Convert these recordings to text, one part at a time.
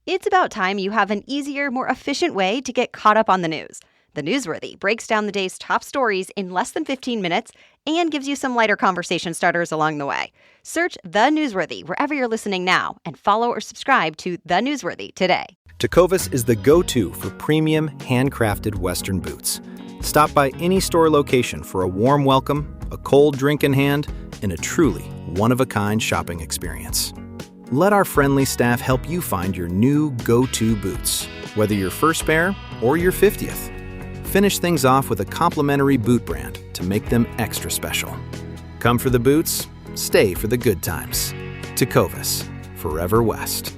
It's about time you have an easier, more efficient way to get caught up on the news. The Newsworthy breaks down the day's top stories in less than 15 minutes and gives you some lighter conversation starters along the way. Search The Newsworthy wherever you're listening now and follow or subscribe to The Newsworthy today. Tecovas is the go-to for premium, handcrafted Western boots. Stop by any store location for a warm welcome, a cold drink in hand, and a truly one-of-a-kind shopping experience. Let our friendly staff help you find your new go-to boots, whether your first pair or your 50th. Finish things off with a complimentary boot brand to make them extra special. Come for the boots, stay for the good times. Tecovas, forever West.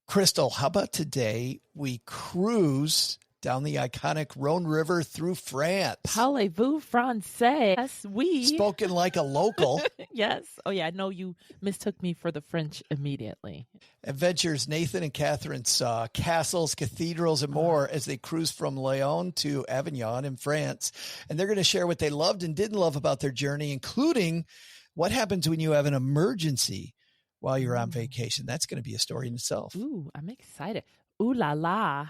Crystal, how about today we cruise down the iconic Rhône River through France? Parlez-vous français? Yes, oui. Spoken like a local. Yes. Oh, yeah. I know you mistook me for the French immediately. Adventures Nathan and Kathrin saw castles, cathedrals, and more as they cruise from Lyon to Avignon in France. And they're going to share what they loved and didn't love about their journey, including what happens when you have an emergency while you're on vacation. That's going to be a story in itself. Ooh, I'm excited. Ooh la la.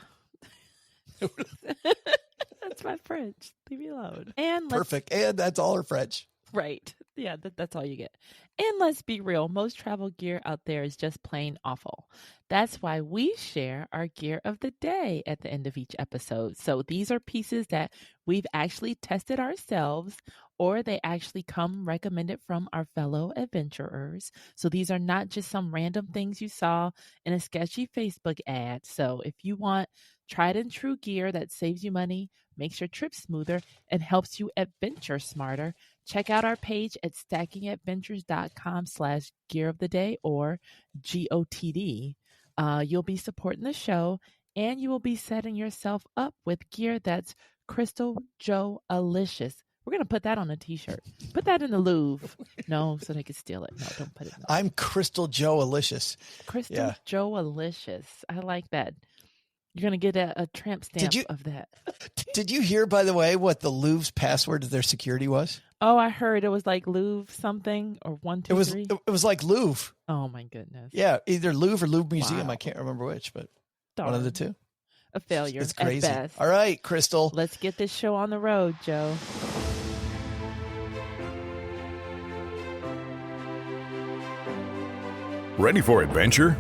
That's my French. Leave me alone. And perfect. And that's all her French. Right. Yeah, that's all you get. And let's be real, most travel gear out there is just plain awful. That's why we share our gear of the day at the end of each episode. So these are pieces that we've actually tested ourselves, or they actually come recommended from our fellow adventurers. So these are not just some random things you saw in a sketchy Facebook ad. So if you want tried and true gear that saves you money, makes your trip smoother, and helps you adventure smarter, check out our page at stackingadventures.com/gear of the day or GOTD. You'll be supporting the show, and you will be setting yourself up with gear that's Crystal Joe-alicious. We're going to put that on a t-shirt. Put that in the Louvre. No, so they can steal it. No, don't put it in the I'm Crystal Joe-alicious. Crystal Joe-alicious. I like that. You're going to get a tramp stamp of that. Did you hear, by the way, what the Louvre's password to their security was? Oh, I heard it was like Louvre something or 1, 2, 3. It was like Louvre. Oh, my goodness. Yeah, either Louvre or Louvre Museum. Wow. I can't remember which, but Darn. one of the two. A failure. It's crazy. At best. All right, Crystal. Let's get this show on the road, Joe. Ready for adventure?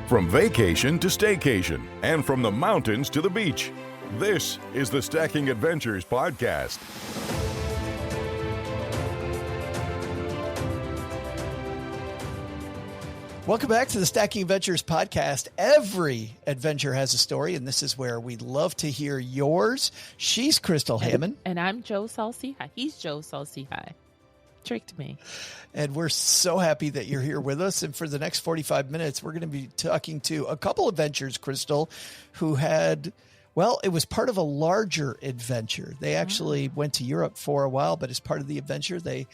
From vacation to staycation, and from the mountains to the beach. This is the Stacking Adventures podcast. Welcome back to the Stacking Adventures podcast. Every adventure has a story, and this is where we love to hear yours. She's Crystal Hammond. And I'm Joe Saul-Sehy. He's Joe Saul-Sehy. Tricked me. And we're so happy that you're here with us. And for the next 45 minutes, we're going to be talking to a couple adventures, Crystal, who had, well, it was part of a larger adventure. They actually went to Europe for a while, but as part of the adventure, they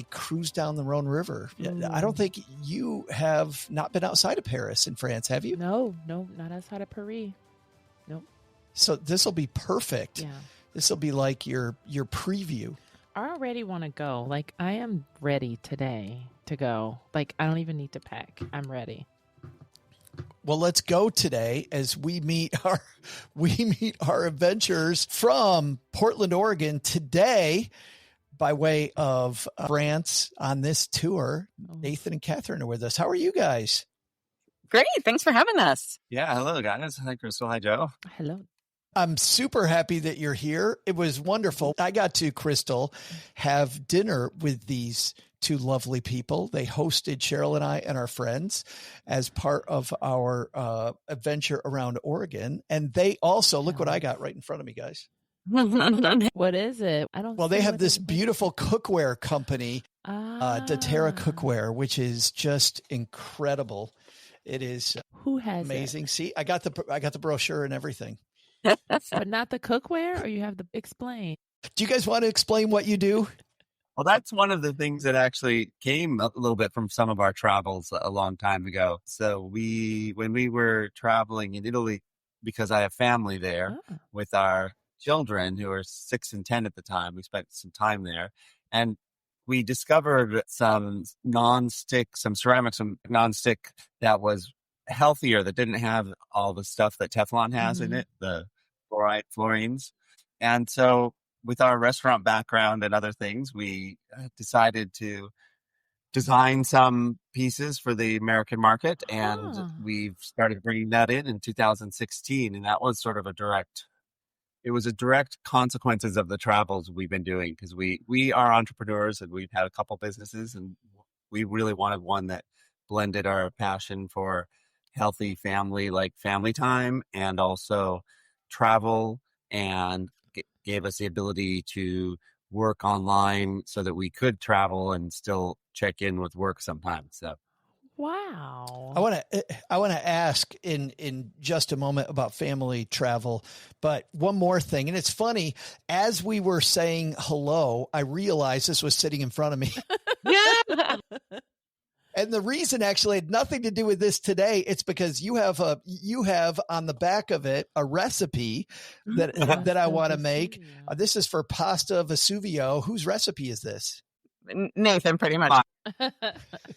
cruised down the Rhône River. I don't think you have not been outside of Paris in France, have you? No, not outside of Paris. Nope. So this will be perfect. Yeah. This will be like your preview. I already want to go. Like, I am ready today to go. Like, I don't even need to pack. I'm ready. Well, let's go today as we meet our adventurers from Portland, Oregon today by way of France on this tour. Nathan and Kathrin are with us. How are you guys? Great. Thanks for having us. Yeah. Hello, guys. Hi, Crystal. Hi, Joe. Hello. I'm super happy that you're here. It was wonderful. I got to, Crystal, have dinner with these two lovely people. They hosted Cheryl and I and our friends as part of our adventure around Oregon. And they also, look what I got right in front of me, guys. What is it? I don't. Well, they have this beautiful cookware company, doTERRA Cookware, which is just incredible. It is Who has amazing. It? See, I got the brochure and everything. But not the cookware, or you have to explain. Do you guys want to explain what you do? Well, that's one of the things that actually came a little bit from some of our travels a long time ago. So when we were traveling in Italy, because I have family there with our children who are 6 and 10 at the time, we spent some time there, and we discovered some ceramic nonstick that was healthier, that didn't have all the stuff that Teflon has in it, the fluorines. And so with our restaurant background and other things, we decided to design some pieces for the American market, and we've started bringing that in 2016. And that was sort of a direct consequences of the travels we've been doing, because we are entrepreneurs and we've had a couple businesses, and we really wanted one that blended our passion for healthy family, like family time, and also travel, and gave us the ability to work online so that we could travel and still check in with work sometimes. So wow. I want to ask in just a moment about family travel, but one more thing. And it's funny, as we were saying hello, I realized this was sitting in front of me. Yeah. And the reason actually had nothing to do with this today. It's because you have on the back of it a recipe that I want to make. This is for pasta Vesuvio. Whose recipe is this? Nathan, pretty much.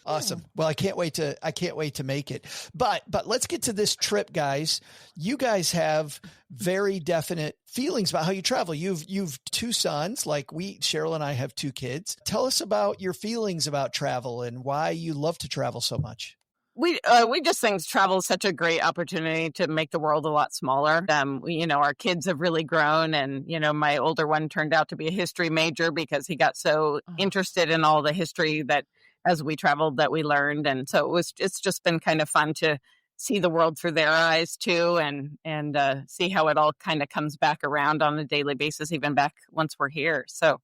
Awesome. Well, I can't wait to make it. But let's get to this trip, guys. You guys have very definite feelings about how you travel. You've two sons, like Cheryl and I have two kids. Tell us about your feelings about travel and why you love to travel so much. We just think travel is such a great opportunity to make the world a lot smaller. Our kids have really grown, and my older one turned out to be a history major because he got so interested in all the history that as we traveled that we learned, and so it's just been kind of fun to see the world through their eyes too, and see how it all kind of comes back around on a daily basis, even back once we're here. So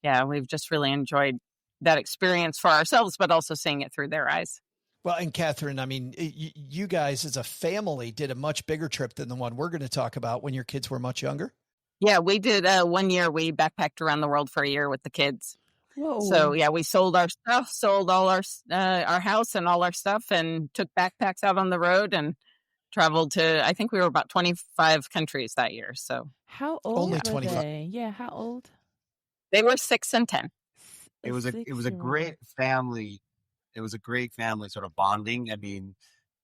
yeah, we've just really enjoyed that experience for ourselves, but also seeing it through their eyes. Well, and Kathrin, I mean, you guys as a family did a much bigger trip than the one we're going to talk about when your kids were much younger. Yeah, we did 1 year. We backpacked around the world for a year with the kids. Whoa. So yeah, we sold our stuff, sold all our house and all our stuff, and took backpacks out on the road and traveled to, I think we were about 25 countries that year. So how old only were 25? they? Yeah, how old? They were 6 and 10. It was a great family. It was a great family sort of bonding. I mean,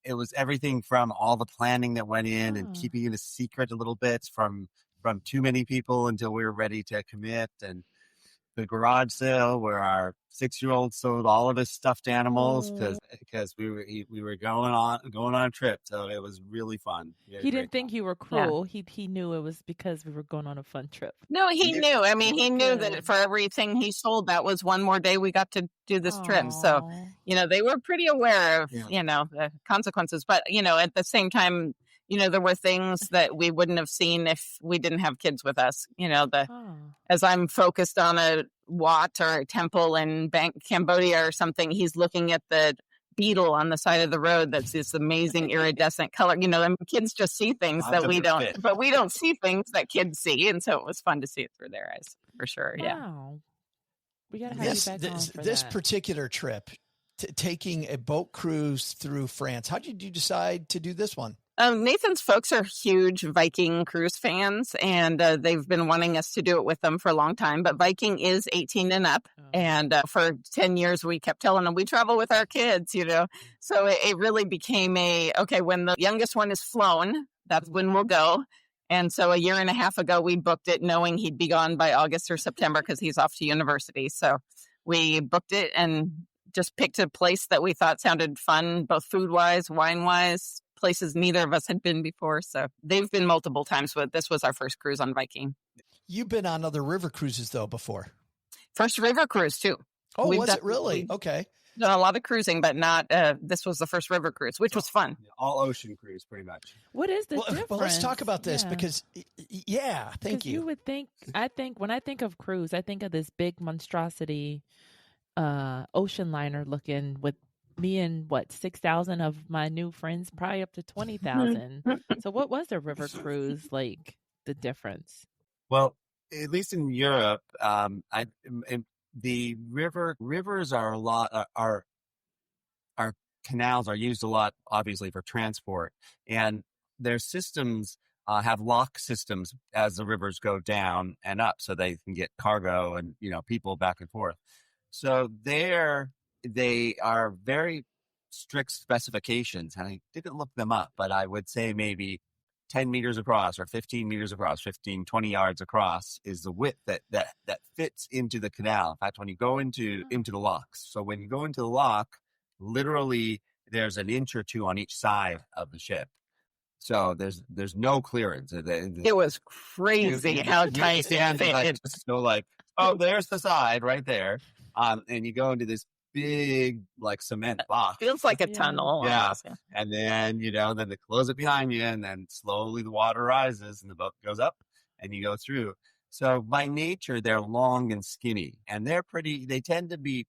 it was everything from all the planning that went in and keeping it a secret a little bit from too many people until we were ready to commit, and the garage sale where our 6-year-old sold all of his stuffed animals because we were going on a trip. So it was really fun. He didn't think you were cruel. Yeah. He knew it was because we were going on a fun trip. No, he knew. I mean, he knew that for everything he sold, that was one more day we got to do this trip. So, they were pretty aware of, the consequences. But, at the same time, there were things that we wouldn't have seen if we didn't have kids with us. As I'm focused on a Wat or a temple in Cambodia or something, he's looking at the beetle on the side of the road that's this amazing iridescent color. Kids just see things that we don't, but we don't see things that kids see. And so it was fun to see it through their eyes, for sure. Wow. Yeah. We got to have you back on for this that. particular trip, taking a boat cruise through France. How did you decide to do this one? Nathan's folks are huge Viking Cruise fans, and they've been wanting us to do it with them for a long time. But Viking is 18 and up. And for 10 years, we kept telling them we travel with our kids, So it really became when the youngest one is flown, that's when we'll go. And so a year and a half ago, we booked it knowing he'd be gone by August or September because he's off to university. So we booked it and just picked a place that we thought sounded fun, both food-wise, wine-wise, places neither of us had been before. So they've been multiple times, but this was our first cruise on Viking. You've been on other river cruises though before. First river cruise too. Oh, was it really? Okay. Done a lot of cruising, but not, this was the first river cruise, which was fun. All ocean cruise, pretty much. What is the difference? Well, let's talk about this because, thank you. You would think, when I think of cruise, I think of this big monstrosity ocean liner looking with me and 6,000 of my new friends, probably up to 20,000. So what was the river cruise like, the difference? Well, at least in Europe, the rivers are a lot, our canals are used a lot, obviously, for transport, and their systems have lock systems as the rivers go down and up so they can get cargo and, people back and forth. So they are very strict specifications, and I didn't look them up, but I would say maybe 10 meters across or 15 meters across, 15, 20 yards across is the width that fits into the canal. In fact, when you go into the locks, so when you go into the lock, literally there's an inch or two on each side of the ship. So there's no clearance. It was crazy how tight it fit. So like, oh, there's the side right there. And you go into this big like cement box. Feels like a tunnel. Yeah. And then, then they close it behind you, and then slowly the water rises and the boat goes up and you go through. So by nature, they're long and skinny, and they tend to be,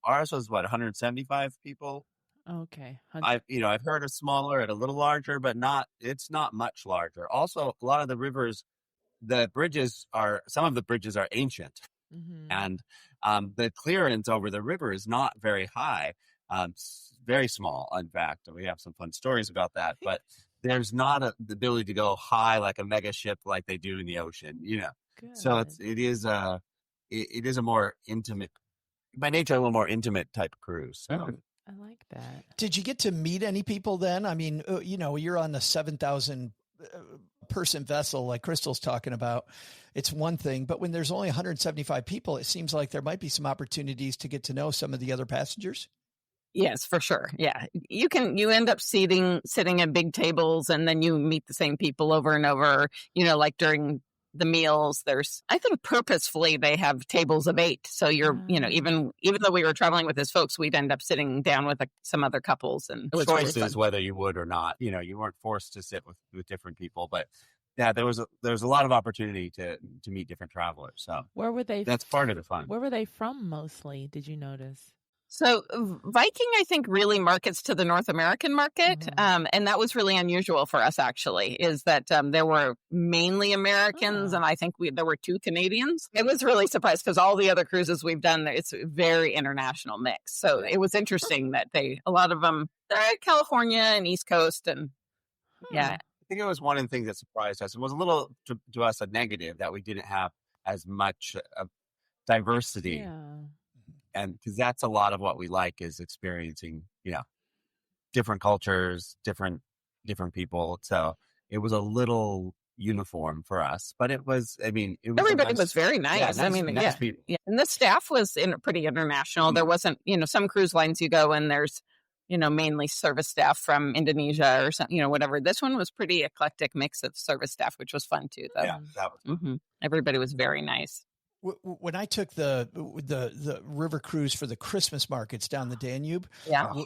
ours was 175 people. Okay. I've heard of smaller and a little larger, but it's not much larger. Also, a lot of the rivers, some of the bridges are ancient. Mm-hmm. And the clearance over the river is not very high, very small. In fact, we have some fun stories about that. But there's not the ability to go high like a mega ship like they do in the ocean. Good. So it is a more intimate, by nature, a little more intimate type cruise. So. I like that. Did you get to meet any people then? I mean, you're on the 7,000 person vessel like Crystal's talking about. It's one thing, but when there's only 175 people, it seems like there might be some opportunities to get to know some of the other passengers. Yes, for sure. Yeah. You end up sitting at big tables, and then you meet the same people over and over, like during the meals. I think purposefully they have tables of 8. So you're, even though we were traveling with his folks, we'd end up sitting down with some other couples, and it was choices really fun. Whether you would or not. You weren't forced to sit with different people, but yeah, there was a lot of opportunity to meet different travelers. So where were they? That's part of the fun. Where were they from mostly? Did you notice? So Viking, I think, really markets to the North American market. Mm-hmm. And that was really unusual for us, actually, is that there were mainly Americans, and I think there were 2 Canadians. It was really surprised because all the other cruises we've done, it's a very international mix. So it was interesting that a lot of them, they're at California and East Coast. And yeah. I think it was one of the things that surprised us. It was a little, to us, a negative that we didn't have as much diversity. Yeah. And because that's a lot of what we like is experiencing, different cultures, different people. So it was a little uniform for us, but it was, everybody was very nice. Yeah, nice people. Yeah. And the staff was pretty international. There wasn't, some cruise lines you go and there's, mainly service staff from Indonesia or something, whatever. This one was pretty eclectic mix of service staff, which was fun too, though. Yeah, that was fun. Everybody was very nice. When I took the river cruise for the Christmas markets down the Danube,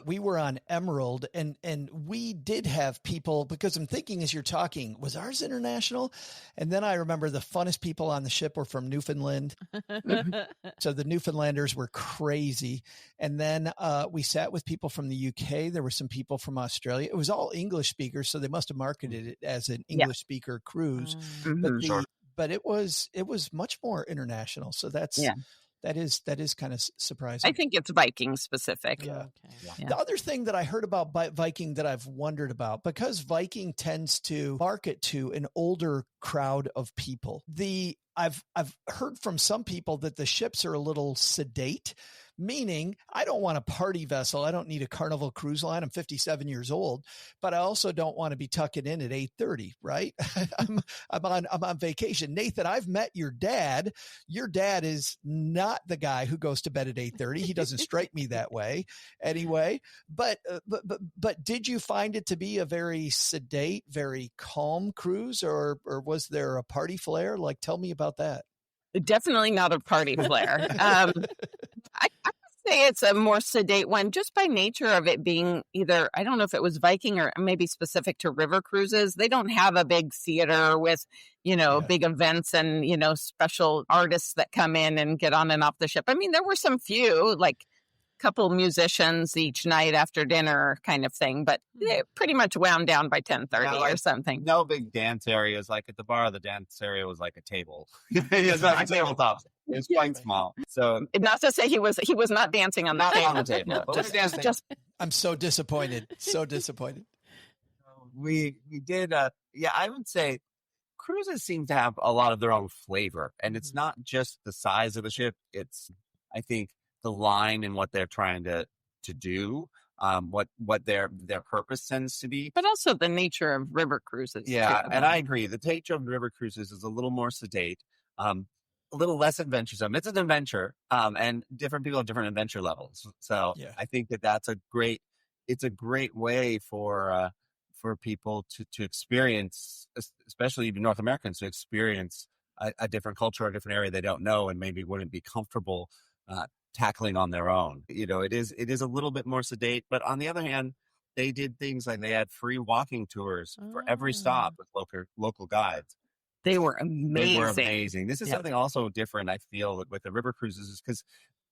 we were on Emerald, and we did have people, because I'm thinking as you're talking, was ours international? And then I remember the funnest people on the ship were from Newfoundland. So the Newfoundlanders were crazy. And then we sat with people from the UK. There were some people from Australia. It was all English speakers, so they must have marketed it as an English speaker cruise. But it was much more international. So that is kind of surprising. I think it's Viking specific. Yeah. Okay. Yeah. The other thing that I heard about Viking that I've wondered about, because Viking tends to market to an older crowd of people. I've heard from some people that the ships are a little sedate, meaning I don't want a party vessel. I don't need a Carnival Cruise Line. I'm 57 years old, but I also don't want to be tucking in at 8:30, right? I'm on vacation. Nathan, I've met your dad. Your dad is not the guy who goes to bed at 8:30. He doesn't strike me that way anyway. But did you find it to be a very sedate, very calm cruise, or was there a party flair? Like, tell me about that. Definitely not a party flair. I would say it's a more sedate one, just by nature of it being either, I don't know if it was Viking or maybe specific to river cruises. They don't have a big theater with, big events and, special artists that come in and get on and off the ship. I mean, there were some few, like couple musicians each night after dinner kind of thing, but they pretty much wound down by 10:30 or something. No big dance areas. Like at the bar, the dance area was like a table. It's not a tabletop. It's quite small. So not to say he was not dancing on the table. On the table. No, just I'm so disappointed. So disappointed. We did. I would say cruises seem to have a lot of their own flavor, and it's not just the size of the ship. It's, I think, the line and what they're trying to do. what their purpose tends to be. But also the nature of river cruises. Yeah, too. and I agree. The nature of river cruises is a little more sedate, a little less adventuresome. It's an adventure, and different people have different adventure levels. So I think that's it's a great way for people to experience, especially North Americans, to experience a different culture, a different area they don't know, and maybe wouldn't be comfortable tackling on their own. It is a little bit more sedate, but on the other hand, they did things like they had free walking tours for every stop with local guides. They were amazing. This is something also different, I feel, with the river cruises, is because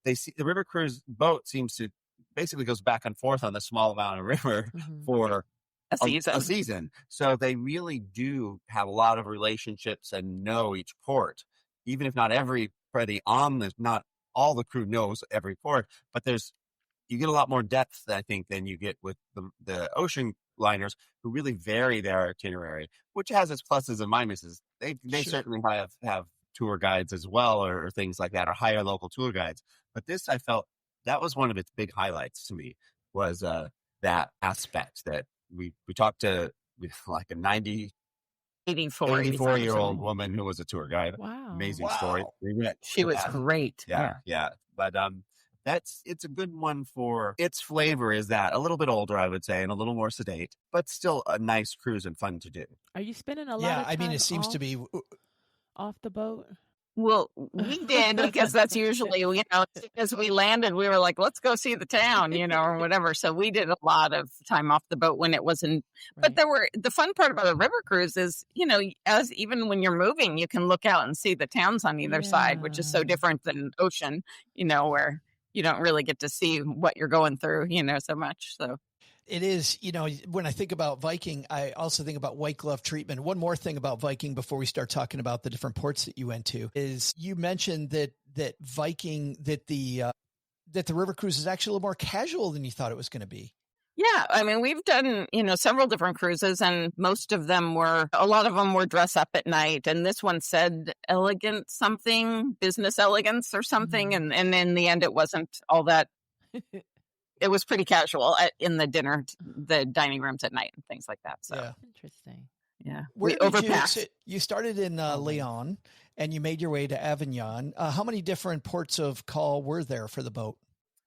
the river cruise boat seems to basically goes back and forth on the small amount of river for a season. So they really do have a lot of relationships and know each port, even if not everybody not all the crew knows every port, but you get a lot more depth, I think, than you get with the ocean liners, who really vary their itinerary, which has its pluses and minuses. They certainly have tour guides as well, or things like that, or hire local tour guides. But this, I felt, that was one of its big highlights to me, was that aspect that we talked to like a 84-year-old woman who was a tour guide. Wow. Amazing story. She was great. Yeah. But it's a good one for its flavor, is that a little bit older, I would say, and a little more sedate, but still a nice cruise and fun to do. Are you spending a lot of time I mean, it seems to be off the boat? Well, we did, because that's usually, as we landed, we were like, let's go see the town, or whatever. So we did a lot of time off the boat when it wasn't, but the fun part about a river cruise is, as even when you're moving, you can look out and see the towns on either side, which is so different than ocean, where you don't really get to see what you're going through, so much. So it is, when I think about Viking, I also think about white glove treatment. One more thing about Viking before we start talking about the different ports that you went to is you mentioned that Viking, that the river cruise is actually a little more casual than you thought it was going to be. Yeah. I mean, we've done, several different cruises, and a lot of them were dress up at night. And this one said elegant something, business elegance or something. And in the end, it wasn't all that. It was pretty casual in the dining rooms at night and things like that. So interesting. Yeah. We overpassed. You started in Lyon and you made your way to Avignon. How many different ports of call were there for the boat?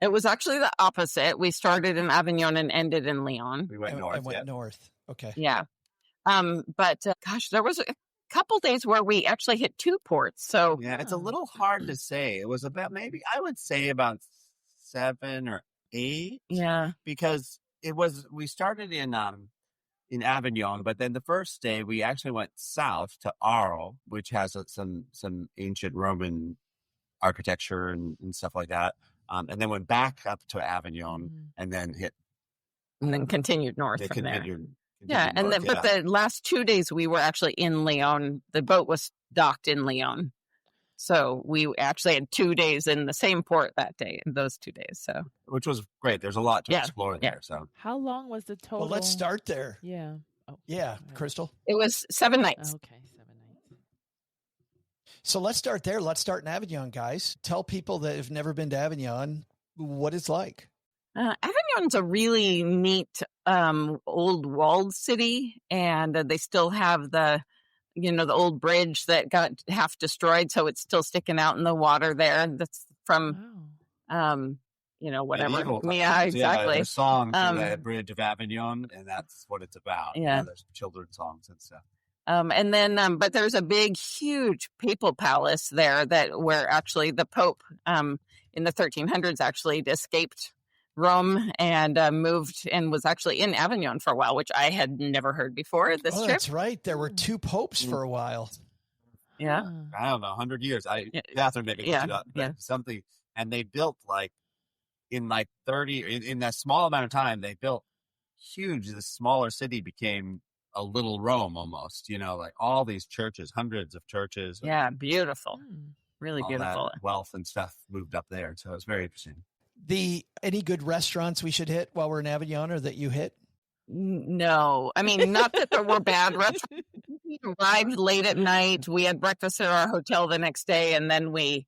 It was actually the opposite. We started in Avignon and ended in Lyon. We went north. North. Okay. Yeah. But there was a couple days where we actually hit 2 ports. So yeah, it's a little hard to say. It was about, maybe I would say about 7 or 8. Yeah. Because we started in Avignon, but then the first day we actually went south to Arles, which has some ancient Roman architecture and stuff like that. And then went back up to Avignon and then continued north from there. Yeah. But the last 2 days we were actually in Lyon. The boat was docked in Lyon. So we actually had 2 days in the same port that day, those 2 days. So, which was great. There's a lot to explore there. So how long was the total? Well, let's start there. Yeah. Oh, yeah. Crystal. It was 7 nights. Okay. 7 nights. So let's start there. Let's start in Avignon, guys. Tell people that have never been to Avignon what it's like. Avignon's a really neat old walled city, and they still have the old bridge that got half destroyed, so it's still sticking out in the water there. That's from, whatever. Yeah, exactly. There's songs for the Bridge of Avignon, and that's what it's about. Yeah. There's children's songs and stuff. And then, but there's a big, huge Papal Palace there where actually the Pope, in the 1300s actually escaped Rome and moved and was actually in Avignon for a while, which I had never heard before this trip. That's right. There were 2 popes for a while. Yeah. I don't know, 100 years. Kathrin maybe looked it up, something. And they built in that small amount of time, they built huge. The smaller city became a little Rome almost, all these churches, hundreds of churches. Yeah. Beautiful. Really beautiful. Wealth and stuff moved up there. So it's very interesting. Any good restaurants we should hit while we're in Avignon, or that you hit? No, I mean, not that there were bad restaurants. We arrived late at night. We had breakfast at our hotel the next day, and then we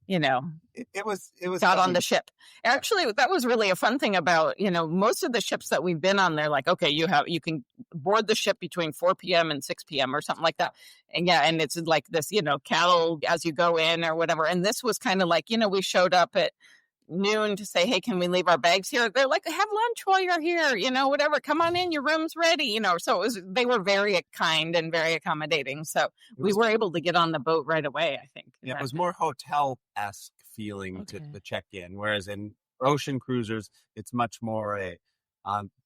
It was got funny. on the ship. Actually, that was really a fun thing about, most of the ships that we've been on, they're like, okay, you can board the ship between 4 p.m. and 6 p.m. or something like that. And and it's like this, cattle as you go in or whatever. And this was kind of like, we showed up at noon to say, hey, can we leave our bags here? They're like, have lunch while you're here, whatever, come on in, your room's ready, so they were very kind and very accommodating. So we were able to get on the boat right away, I think. Yeah, it was more hotel-esque feeling to the check-in, whereas in ocean cruisers, it's much more a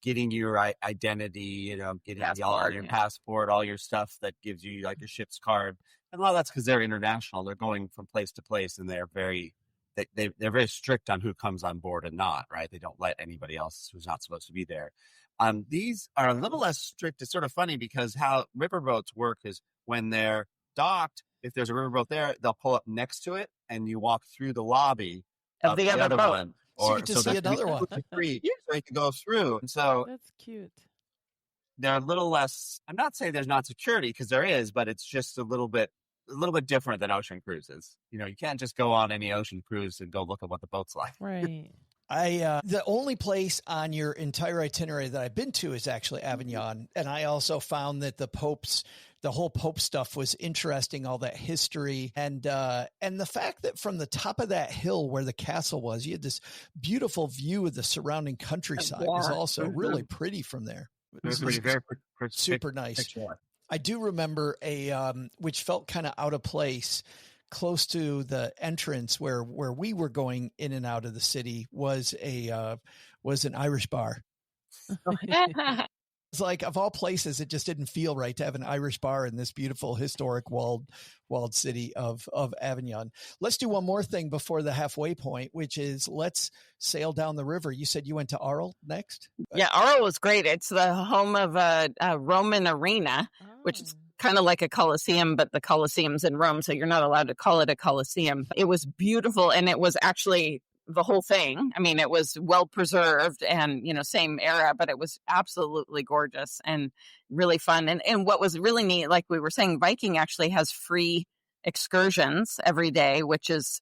getting your identity, getting all your passport, all your stuff that gives you like a ship's card. And a lot of that's because they're international. They're going from place to place, and they're very strict on who comes on board and not, right? They don't let anybody else who's not supposed to be there. These are a little less strict. It's sort of funny because how riverboats work is when they're docked, if there's a riverboat there, they'll pull up next to it and you walk through the lobby of the other boat. One. So you get to see another one. Free, so you can go through. And so that's cute. They're a little less, I'm not saying there's not security because there is, but it's just a little bit different than ocean cruises. You can't just go on any ocean cruise and go look at what the boat's like. Right. The only place on your entire itinerary that I've been to is actually Avignon. And I also found that the whole Pope stuff was interesting, all that history. And the fact that from the top of that hill where the castle was, you had this beautiful view of the surrounding countryside. It was also really pretty from there. It was very super nice. Picture. I do remember which felt kind of out of place, close to the entrance where we were going in and out of the city was an Irish bar. It's like, of all places, it just didn't feel right to have an Irish bar in this beautiful historic walled city of Avignon. Let's do one more thing before the halfway point, which is let's sail down the river. You said you went to Arles next? Yeah, Arles was great. It's the home of a Roman arena, which is kind of like a Colosseum, but the Colosseum's in Rome, so you're not allowed to call it a Colosseum. It was beautiful, and it was actually the whole thing. I mean, it was well preserved and, same era, but it was absolutely gorgeous and really fun. And what was really neat, like we were saying, Viking actually has free excursions every day, which is,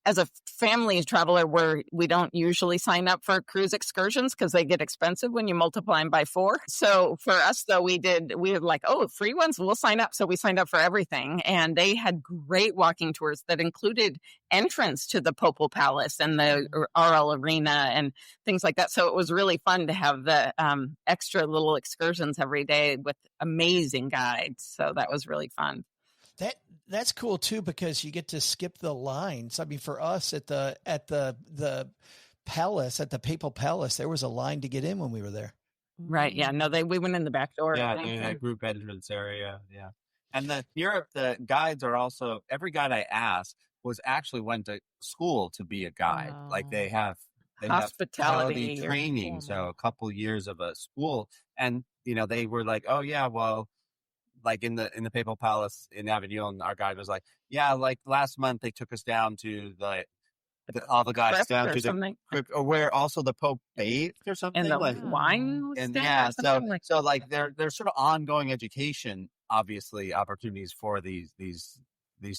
as a family traveler, we don't usually sign up for cruise excursions because they get expensive when you multiply them by 4. So for us, though, we were like, oh, free ones, we'll sign up. So we signed up for everything. And they had great walking tours that included entrance to the Papal Palace and the Arles Arena and things like that. So it was really fun to have the extra little excursions every day with amazing guides. So that was really fun. That's cool too, because you get to skip the lines. I mean, for us at the palace, at the Papal Palace, there was a line to get in when we were there. Right. Yeah. No, we went in the back door. Yeah, group entrance area. Yeah. And the guides are also, every guide I asked went to school to be a guide. Wow. Like they have hospitality training. So a couple years of a school, and they were like, oh yeah, well, like in the Papal Palace in Avignon, our guide was like, yeah, like last month they took us down to all the guys down to the crypt, or where also the Pope bathed or something, and the like wine. And so like there's sort of ongoing education, obviously, opportunities for these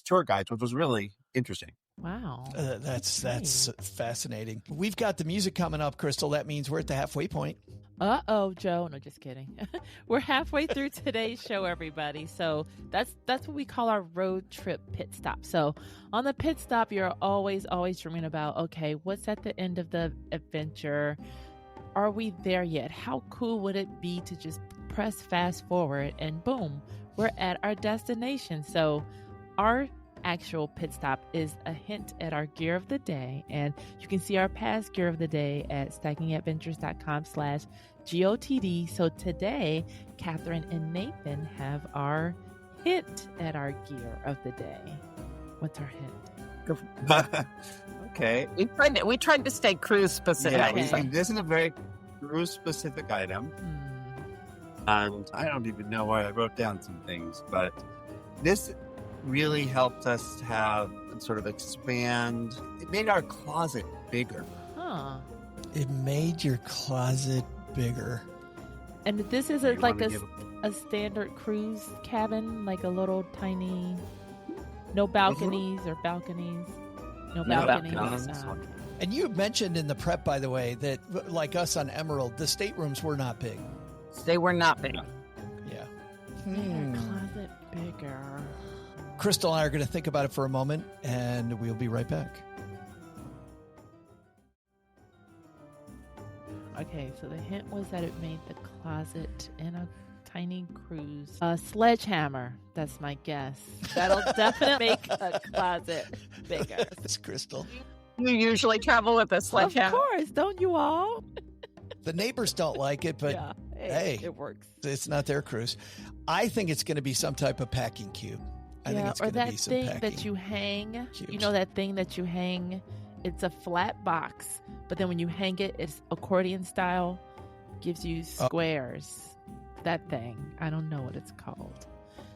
tour guides, which was really interesting. Wow, that's fascinating. We've got the music coming up, Crystal. That means we're at the halfway point. Joe. No, just kidding. We're halfway through today's show, everybody. So that's what we call our road trip pit stop. So on the pit stop, you're always dreaming about, okay, what's at the end of the adventure? Are we there yet? How cool would it be to just press fast forward and boom, we're at our destination. So our actual pit stop is a hint at our gear of the day, and you can see our past gear of the day at stackingadventures.com/GOTD. So today, Kathrin and Nathan have our hint at our gear of the day. What's our hint? Okay. We tried to stay cruise specific. Yeah, this is a very cruise specific item. And I don't even know why I wrote down some things, but this really helped us have sort of expand. It made our closet bigger. Huh. It made your closet bigger. And this is a standard cruise cabin, like a little tiny. No balconies or balconies. No balconies. balconies. And you mentioned in the prep, by the way, that like us on Emerald, the staterooms were not big. They were not big. Yeah. Closet bigger. Crystal and I are going to think about it for a moment, and we'll be right back. Okay, so the hint was that it made the closet in a tiny cruise. A sledgehammer, that's my guess. That'll definitely make a closet bigger. It's Crystal. You usually travel with a sledgehammer. Of course, don't you all? The neighbors don't like it, but Yeah. hey, It works. it's not their cruise. I think it's going to be some type of packing cube. I think it's or going to that be some thing packing that you hang. cubes. You know that thing that you hang? It's a flat box, but then when you hang it, it's accordion style. Gives you squares. That thing. I don't know what it's called.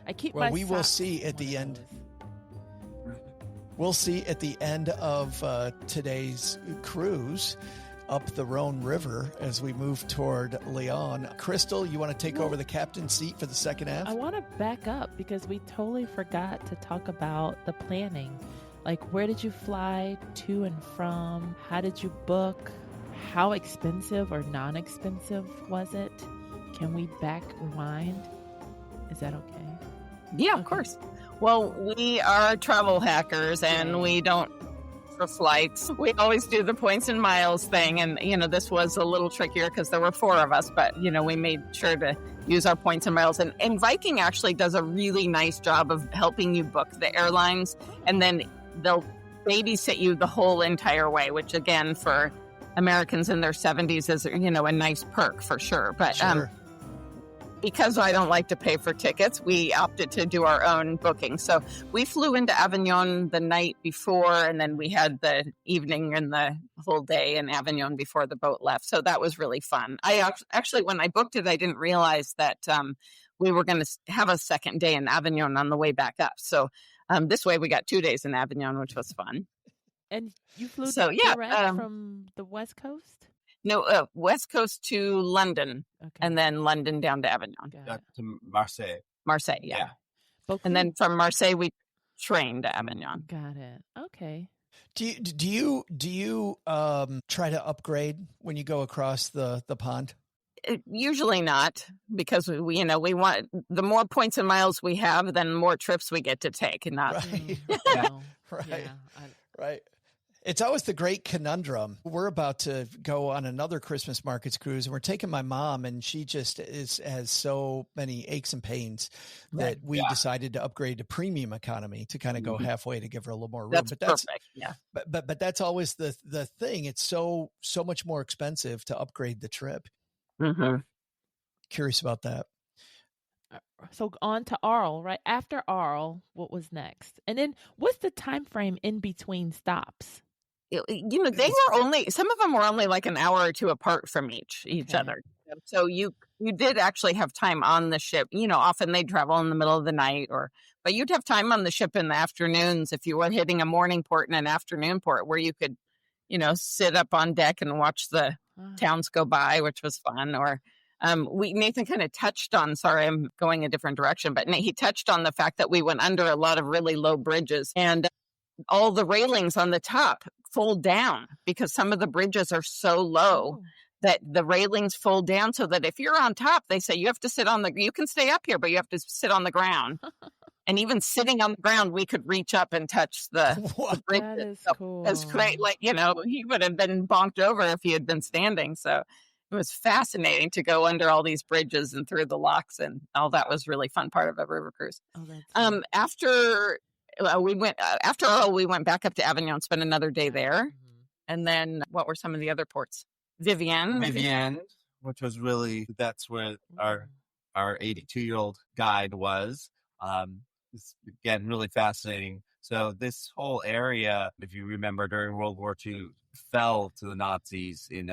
I keep Well, my we will socks see at one the of end. those. We'll see at the end of today's cruise up the Rhône River as we move toward Lyon. Crystal, you want to take over the captain's seat for the second half? I want to back up because we totally forgot to talk about the planning. Like, where did you fly to and from? How did you book? How expensive or non-expensive was it? Can we rewind? Is that okay? Yeah, of course. Well, we are travel hackers and we don't for flights. We always do the points and miles thing. And, this was a little trickier because there were 4 of us, but, we made sure to use our points and miles. And Viking actually does a really nice job of helping you book the airlines. And then they'll babysit you the whole entire way, which again, for Americans in their 70s is, a nice perk for sure. But, Sure. because I don't like to pay for tickets, we opted to do our own booking. So we flew into Avignon the night before, and then we had the evening and the whole day in Avignon before the boat left. So that was really fun. I actually, when I booked it, I didn't realize that we were going to have a second day in Avignon on the way back up. So this way we got 2 days in Avignon, which was fun. And you flew yeah, direct from the West Coast? No, West Coast to London, Okay. and then London down to Avignon. Got it. To Marseille. Marseille, yeah. But And then from Marseille, we trained to Avignon. got it. Okay. Do you try to upgrade when you go across the pond? Usually not, because we want the more points and miles we have, then more trips we get to take, and not Right. No. Right. Yeah, Right. It's always the great conundrum. We're about to go on another Christmas markets cruise, and we're taking my mom, and she just has so many aches and pains that we decided to upgrade to premium economy to kind of go halfway to give her a little more room. That's But that's perfect. Yeah. but that's always the thing. It's so much more expensive to upgrade the trip. Mm-hmm. Curious about that. So on to Arles, right? After Arles, what was next? And then what's the time frame in between stops? They were only, some of them were only like an hour or two apart from each Okay. other. So you did actually have time on the ship. Often they'd travel in the middle of the night, but you'd have time on the ship in the afternoons if you were hitting a morning port and an afternoon port where you could, sit up on deck and watch the towns go by, which was fun. Or Nathan kind of touched on, sorry, I'm going a different direction, but he touched on the fact that we went under a lot of really low bridges, and all the railings on the top fold down because some of the bridges are so low that the railings fold down, so that if you're on top, they say you have to sit you can stay up here, but you have to sit on the ground. And even sitting on the ground, we could reach up and touch the bridges. That is So cool. it's great. Like, he would have been bonked over if he had been standing. So it was fascinating to go under all these bridges and through the locks, and all that was really fun part of a river cruise. Oh, that's neat. After all, we went back up to Avignon, spent another day there. Mhm. And then what were some of the other ports? Viviers. Which was really, that's where our 82-year-old guide was. It's, again, really fascinating. So this whole area, if you remember, during World War II, fell to the Nazis in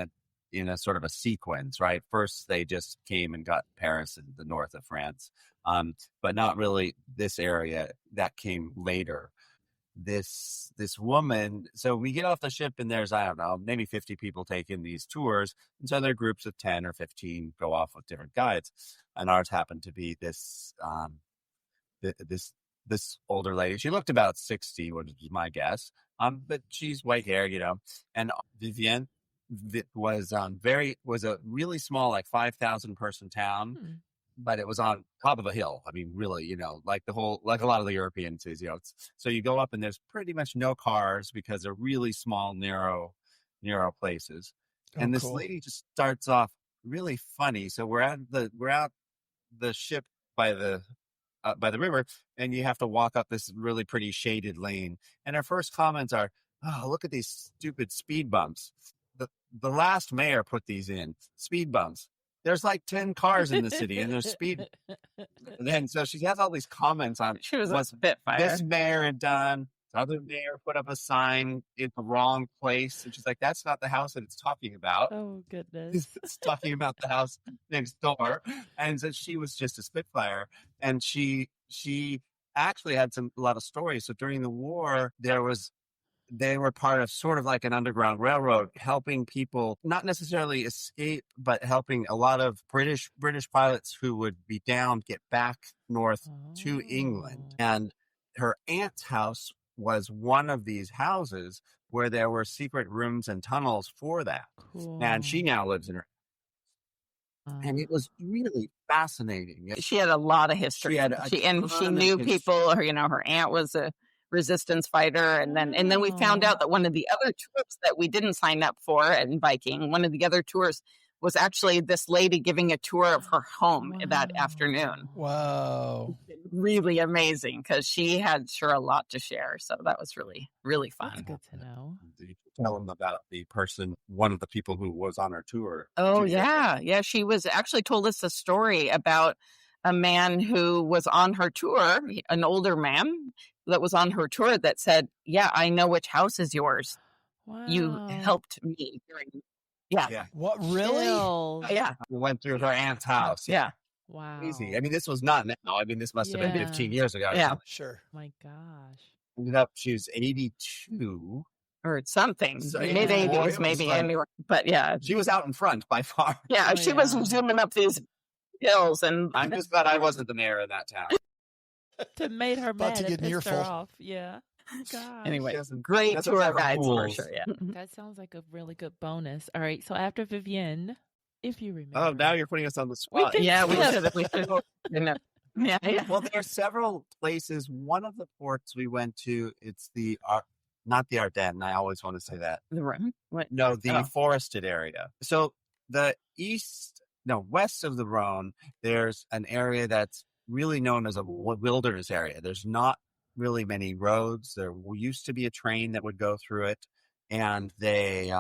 a sort of a sequence, right? First, they just came and got Paris and the north of France, but not really this area. That came later. This woman, so we get off the ship and there's, I don't know, maybe 50 people taking these tours. And so there are groups of 10 or 15 go off with different guides. And ours happened to be this this older lady. She looked about 60, which is my guess. But she's white hair, and Viviers was a really small, like 5,000 person town, but it was on top of a hill. I mean, really, like a lot of the European cities, so you go up and there's pretty much no cars because they're really small, narrow places. And this lady just starts off really funny. So we're out the ship by the river, and you have to walk up this really pretty shaded lane. And our first comments are, "Oh, look at these stupid speed bumps. The last mayor put these in, speed bumps. There's like 10 cars in the city, and there's speed." And then so she has all these comments on She was what a spitfire. this mayor had done. The other mayor put up a sign in the wrong place, and she's like, "That's not the house that it's talking about." Oh, goodness. It's talking about the house next door. And so she was just a spitfire. And she actually had a lot of stories. So during the war, they were part of sort of like an underground railroad, helping people not necessarily escape, but helping a lot of British pilots who would be downed get back north to England. And her aunt's house was one of these houses where there were secret rooms and tunnels for that. Cool. And she now lives in her. And it was really fascinating. She had a lot of history. She knew people. Her aunt was a resistance fighter, and then we found out that one of the other trips that we didn't sign up for in Viking, one of the other tours was actually this lady giving a tour of her home that afternoon. Wow. Really amazing, because she had a lot to share. So that was really, really fun. That's good to know. Did you tell them about one of the people who was on our tour? Oh, yeah. Yeah, she was actually told us a story about a man who was on her tour, an older man that was on her tour that said, "Yeah, I know which house is yours. Wow. You helped me during." Yeah. What, really? Yeah. We went through her aunt's house. Yeah. Wow. Easy. I mean, this was not now. I mean, this must have been 15 years ago. Yeah. Sure. My gosh. Ended up, she was 82. Or something. So, Mid-80s, maybe. Anyway. But yeah. She was out in front by far. Yeah. She was zooming up these hills. And I'm just glad I wasn't the mayor of that town. To made her About mad to and get an pissed her earful. off. Yeah. Gosh. anyway, She great doesn't tour have her guides for rules. sure. Yeah. That sounds like a really good bonus. All right. So after Vivienne, if you remember. Oh, now you're putting us on the spot. Yeah, we should. Yeah. Well, there are several places. One of the ports we went to, it's not the Ardennes. I always want to say that. The Rhône? What? No, the forested area. So the west of the Rhône, there's an area that's really known as a wilderness area. There's not really many roads. There used to be a train that would go through it. And they,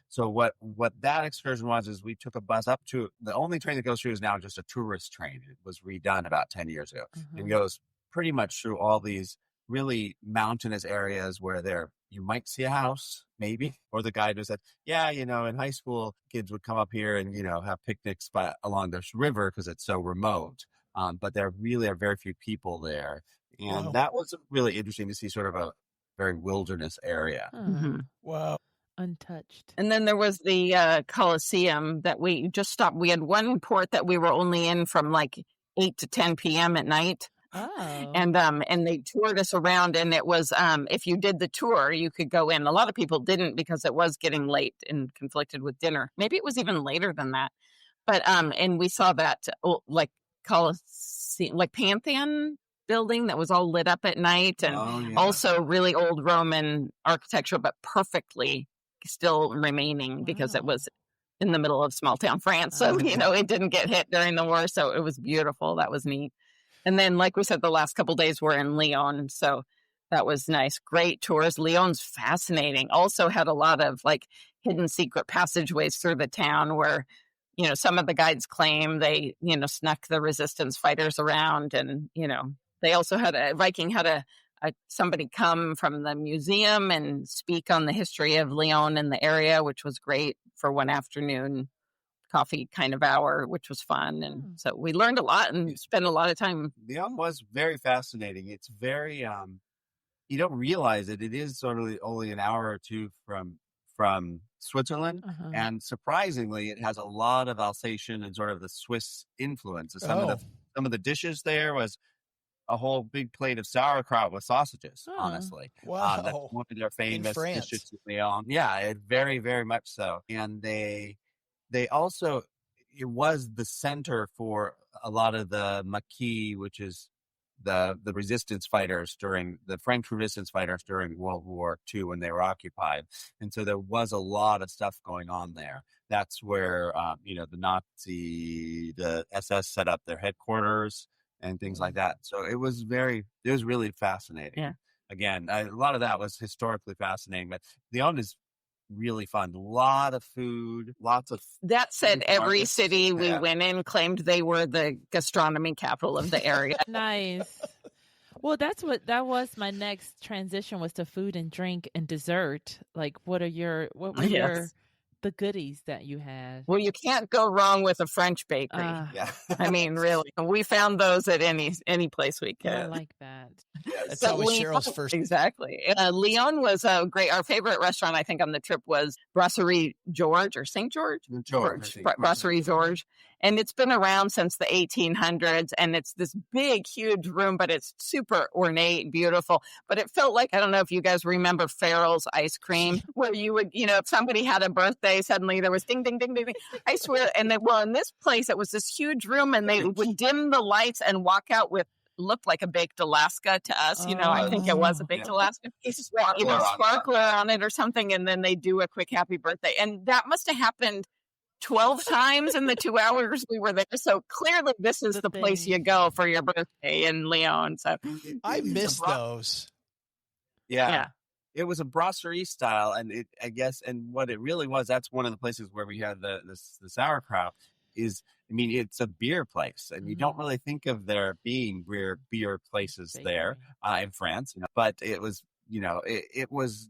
so what that excursion was is we took a bus up to, the only train that goes through is now just a tourist train. It was redone about 10 years ago and goes pretty much through all these really mountainous areas where you might see a house, maybe, or the guide was said, in high school, kids would come up here and, have picnics along this river because it's so remote. But there really are very few people there. And that was really interesting to see, sort of a very wilderness area. Wow. Untouched. And then there was the Colosseum that we just stopped. We had one port that we were only in from like 8 to 10 p.m. at night. Oh. And they toured us around, and it was if you did the tour, you could go in. A lot of people didn't because it was getting late and conflicted with dinner. Maybe it was even later than that. But and we saw that like Colosseum, like Pantheon building that was all lit up at night, and also really old Roman architecture, but perfectly still remaining because it was in the middle of small town France. So, it didn't get hit during the war. So it was beautiful. That was neat. And then, like we said, the last couple of days were in Lyon. So that was nice. Great tours. Lyon's fascinating. Also had a lot of like hidden secret passageways through the town where, some of the guides claim they, snuck the resistance fighters around. And, they also had Viking had somebody come from the museum and speak on the history of Lyon and the area, which was great for one afternoon coffee kind of hour, which was fun. And so we learned a lot and spent a lot of time. Lyon was very fascinating. It's very, you don't realize it. It is sort of only an hour or two from Switzerland. And surprisingly, it has a lot of Alsatian and sort of the Swiss influence. Some of the dishes there was a whole big plate of sauerkraut with sausages, honestly. Wow. That's one of their famous France. dishes in Lyon. Yeah, very, very much so. And they also, it was the center for a lot of the maquis, which is the resistance fighters during the French resistance fighters during World War II when they were occupied. And so there was a lot of stuff going on there. That's where, the SS set up their headquarters and things like that. So it was really fascinating. Yeah. Again, a lot of that was historically fascinating, but Lyon is really fun. A lot of food, lots of. That said, every markets. city we went in claimed they were the gastronomy capital of the area. Nice. Well, that was my next transition, was to food and drink and dessert. Like, what were your the goodies that you had? Well, you can't go wrong with a French bakery. Yeah. I mean, really, we found those at any place we could. I like that. That's always Cheryl's first. Exactly. Lyon was great. Our favorite restaurant, I think, on the trip was Brasserie George or St. George? Brasserie George. And it's been around since the 1800s. And it's this big, huge room, but it's super ornate, beautiful. But it felt like, I don't know if you guys remember Farrell's ice cream, where you would, if somebody had a birthday, suddenly there was ding, ding, ding, ding, ding. I swear. And in this place, it was this huge room, and they would dim the lights and walk out with, looked like a baked Alaska to us. I think it was a baked Alaska. Sparkler on it or something. And then they do a quick happy birthday. And that must have happened 12 times in the 2 hours we were there. So clearly this is the place you go for your birthday in Lyon. So I miss those. Yeah. It was a brasserie style, and what it really was, that's one of the places where we had the sauerkraut is, it's a beer place, and you don't really think of there being beer places there in France, but it was, it was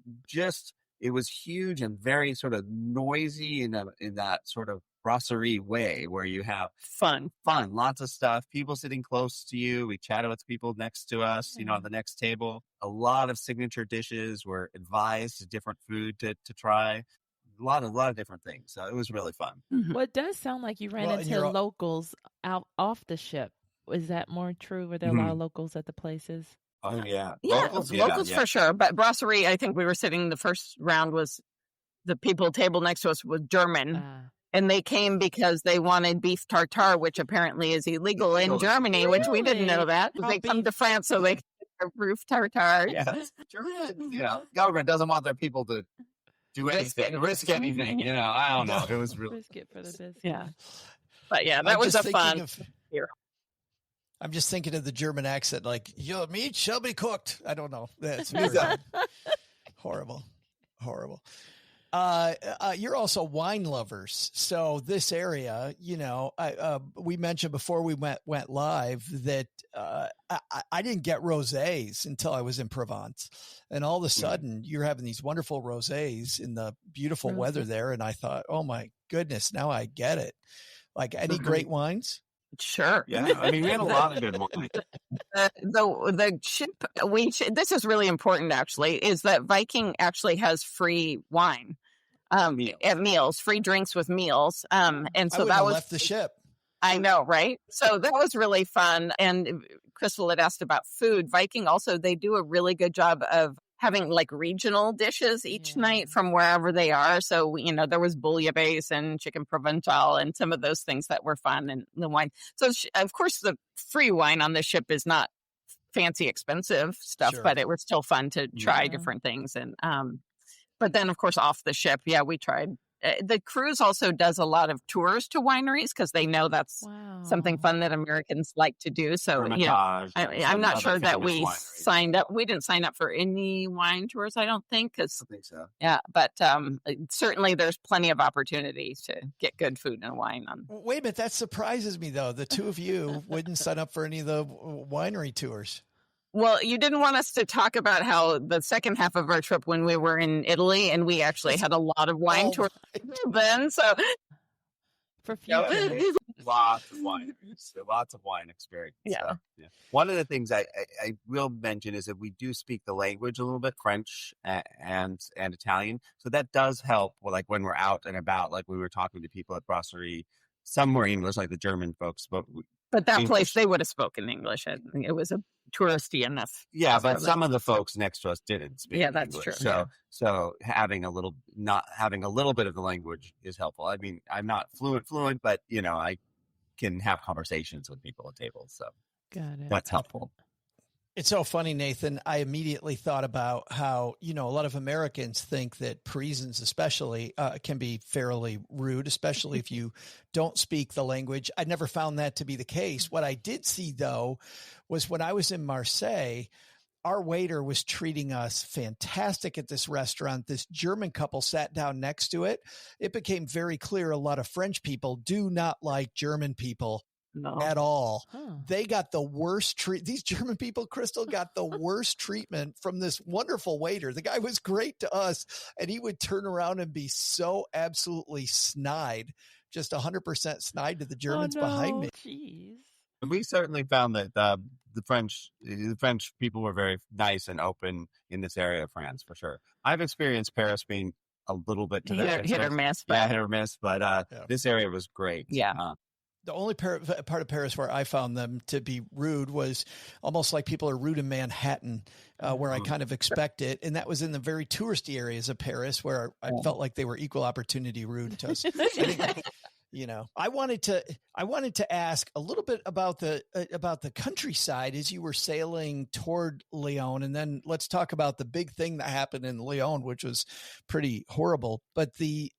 huge and very sort of noisy in that sort of brasserie way, where you have fun, lots of stuff, people sitting close to you. We chatted with people next to us, on the next table. A lot of signature dishes were advised, different food to try. A lot of different things. So it was really fun. Mm-hmm. Well, it does sound like you ran into locals off the ship. Is that more true? Were there a lot of locals at the places? Oh, yeah. Yeah, locals for sure. But brasserie, I think we were sitting, the first round was, the people table next to us was German. And they came because they wanted beef tartare, which apparently is illegal in Germany, which we didn't know that. They come to France so they can get beef tartare. Yes. German, government doesn't want their people to do anything, risk anything. I don't know. It was really risk it for the business. Yeah. But yeah, that was a fun year. I'm just thinking of the German accent, like, your meat shall be cooked. I don't know. That's horrible. You're also wine lovers. So this area, we mentioned before we went live that I didn't get rosés until I was in Provence. And all of a sudden you're having these wonderful rosés in the beautiful weather there. And I thought, oh my goodness, now I get it. Like, any great wines? Sure. Yeah. We had a lot of good wine. The ship, this is really important actually, is that Viking actually has free wine. At meals, free drinks with meals. And so that was left the ship. I know, right? So that was really fun. And Crystal had asked about food. Viking also, they do a really good job of having like regional dishes each night from wherever they are. So, there was bouillabaisse and chicken provençal and some of those things that were fun, and the wine. So of course the free wine on the ship is not fancy, expensive stuff, but it was still fun to try different things. And, but then, of course, off the ship, we tried. The cruise also does a lot of tours to wineries because they know that's something fun that Americans like to do. So, I'm not sure that we signed up. We didn't sign up for any wine tours, I don't think. I think so. Yeah, but certainly there's plenty of opportunities to get good food and wine on. Wait a minute, that surprises me, though. The two of you wouldn't sign up for any of the winery tours. Well, you didn't want us to talk about how the second half of our trip when we were in Italy, and we actually had a lot of wine tours then. So, for future, lots of wine experience. Yeah. So, one of the things I will mention is that we do speak the language a little bit, French and Italian. So that does help. Like when we're out and about, like we were talking to people at Brasserie, some were English, like the German folks, but that English. Place, they would have spoken English. It was a touristy enough. Yeah, but some of the folks next to us didn't speak that's English. true. So having not having a little bit of the language is helpful. I mean, I'm not fluent, but I can have conversations with people at tables. So got it. That's helpful. It's so funny, Nathan. I immediately thought about how, a lot of Americans think that Parisians especially can be fairly rude, especially if you don't speak the language. I never found that to be the case. What I did see, though, was when I was in Marseille, our waiter was treating us fantastic at this restaurant. This German couple sat down next to it. It became very clear a lot of French people do not like German people. No. At all. They got the worst treat. These German people, Crystal, got the worst treatment from this wonderful waiter. The guy was great to us, and he would turn around and be so absolutely snide, just 100% snide to the Germans behind me. Jeez. We certainly found that the French people were very nice and open in this area of France, for sure. I've experienced Paris being a little bit hit or miss. Yeah, hit or miss, but this area was great. Yeah. The only part of Paris where I found them to be rude was almost like people are rude in Manhattan, where I kind of expect it. And that was in the very touristy areas of Paris where I felt like they were equal opportunity rude to us. I wanted to ask a little bit about the countryside as you were sailing toward Lyon. And then let's talk about the big thing that happened in Lyon, which was pretty horrible. But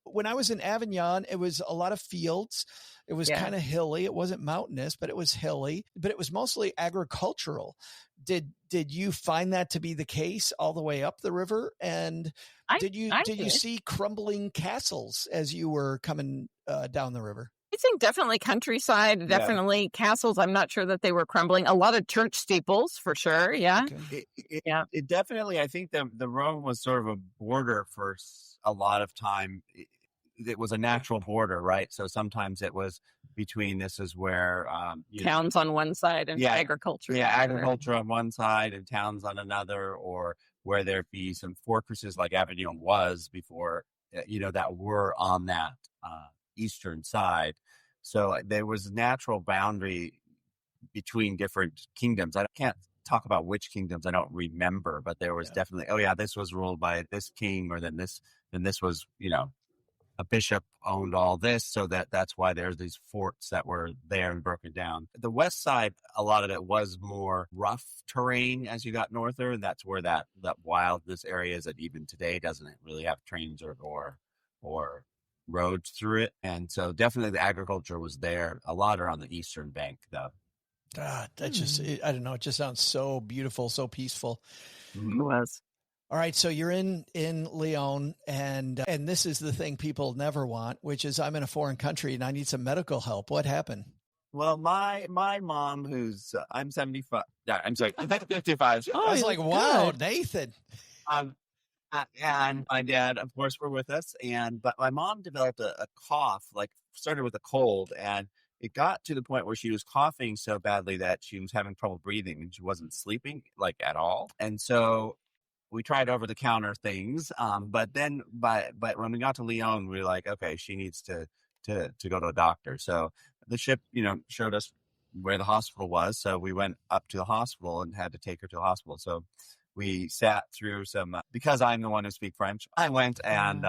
when I was in Avignon, it was a lot of fields. It was kind of hilly. It wasn't mountainous, but it was hilly, but it was mostly agricultural. Did you find that to be the case all the way up the river? And did you see crumbling castles as you were coming down the river? I think definitely countryside, definitely castles. I'm not sure that they were crumbling. A lot of church steeples for sure. Yeah. Okay. It definitely, I think the Rhône was sort of a border for a lot of time. It was a natural border, right? So sometimes it was between, this is where towns on one side and agriculture. Yeah, agriculture on one side and towns on another, or where there'd be some fortresses like Avignon was before, that were on that eastern side. So there was a natural boundary between different kingdoms. I can't talk about which kingdoms, I don't remember, but there was definitely, this was ruled by this king, or then this was, a bishop owned all this, so that's why there's these forts that were there and broken down. The west side, a lot of it was more rough terrain as you got norther, and that's where that wildness area is that even today doesn't really have trains or roads through it. And so definitely the agriculture was there. A lot are on the eastern bank, though. That just, I don't know, it just sounds so beautiful, so peaceful. It was. All right, so you're in Lyon, and this is the thing people never want, which is I'm in a foreign country and I need some medical help. What happened? Well, my mom, who's I'm 75. I'm sorry, I'm 55. I was like, wow, good. Nathan. And my dad, of course, were with us, but my mom developed a cough, started with a cold, and it got to the point where she was coughing so badly that she was having trouble breathing and she wasn't sleeping at all. And so we tried over-the-counter things, but then when we got to Lyon, we were like, okay, she needs to go to a doctor. So the ship, showed us where the hospital was. So we went up to the hospital and had to take her to the hospital. So we sat through some, because I'm the one who speaks French, I went and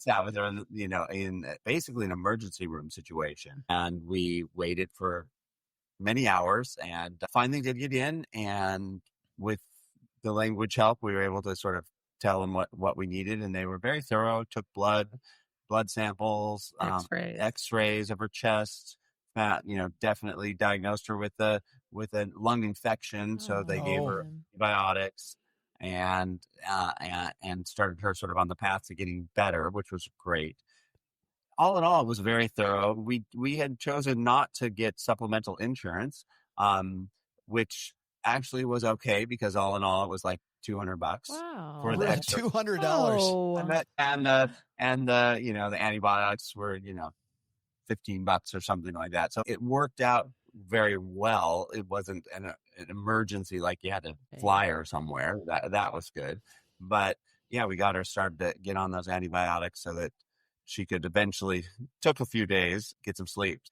sat with her, in basically an emergency room situation. And we waited for many hours and finally did get in. And with the language help, we were able to sort of tell them what we needed, and they were very thorough. Took blood samples, X-rays of her chest. Definitely diagnosed her with a lung infection. So they gave her antibiotics and started her sort of on the path to getting better, which was great. All in all, it was very thorough. We had chosen not to get supplemental insurance, which actually was okay, because all in all it was like $200 for the extra $200. Oh. And the antibiotics were $15 or something like that. So it worked out very well. It wasn't an emergency like you had to fly her somewhere. That was good. But yeah, we got her started to get on those antibiotics so that she could eventually, took a few days, get some sleep.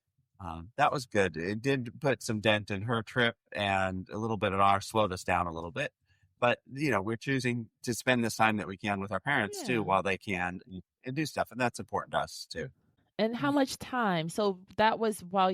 that was good. It did put some dent in her trip, and a little bit of ours slowed us down a little bit. But, we're choosing to spend this time that we can with our parents too, while they can, and do stuff. And that's important to us too. And how much time? So that was while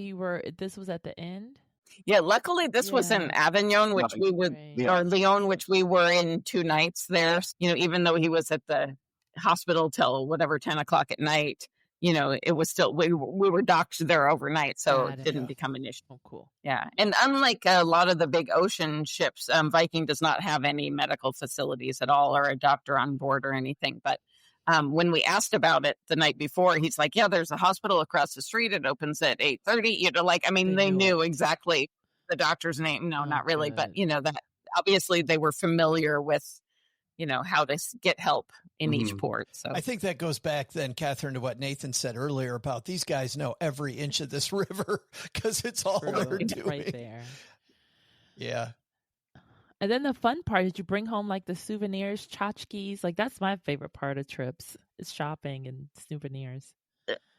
this was at the end? Yeah, luckily this was in Avignon, which we would, or Lyon, which we were in 2 nights there. Even though he was at the hospital till 10 o'clock at night, it was still, we were docked there overnight, so it didn't become an issue. Oh, cool. Yeah. And unlike a lot of the big ocean ships, Viking does not have any medical facilities at all, or a doctor on board or anything. But when we asked about it the night before, he's like, yeah, there's a hospital across the street. It opens at 8:30. They knew exactly the doctor's name. No, not really. Good. But, that obviously they were familiar with, how to get help in each port. So I think that goes back then, Kathrin, to what Nathan said earlier about these guys know every inch of this river because it's all they're doing. Right there. Yeah. And then the fun part is you bring home the souvenirs, tchotchkes. That's my favorite part of trips is shopping and souvenirs.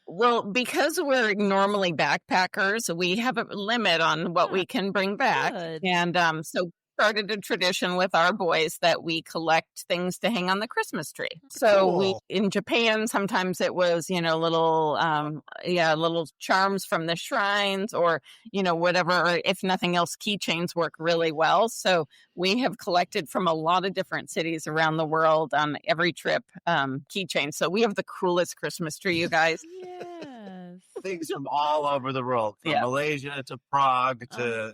Well, because we're normally backpackers, we have a limit on what we can bring back. Good. And so started a tradition with our boys that we collect things to hang on the Christmas tree. So in Japan, sometimes it was, little charms from the shrines or, whatever, or if nothing else, keychains work really well. So we have collected from a lot of different cities around the world on every trip, keychains. So we have the coolest Christmas tree, you guys. Yes. Things from all over the world, from Malaysia to Prague to